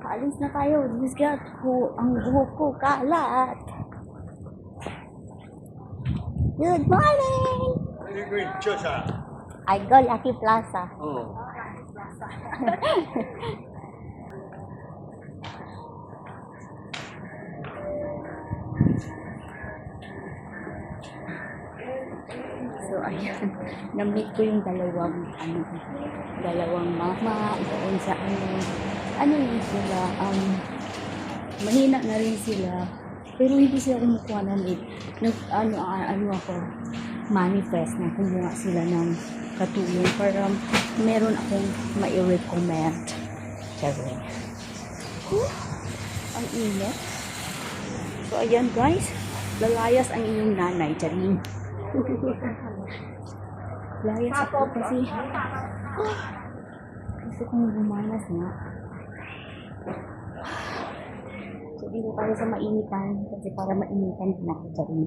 Alis na tayo. Disgat ko. Ang buhok ko kalat. Good morning! Where are you going? Church, ah? I go Lucky Plaza. Oh. So, ayan. Na-meet ko yung dalawang mama doon sa ano yun sila, mahina na rin sila. Pero hindi sila kumukuha ng lead. Ako, manifest na kumuha sila ng katulong para meron akong mai-recommend. Charing. Ang init. So, ayan guys. Lalayas ang inyong nanay. Charing. Layas ako kasi gusto kong bumanas nga. So, dito tayo sa mainitan kasi para mainitan din ako. Charing.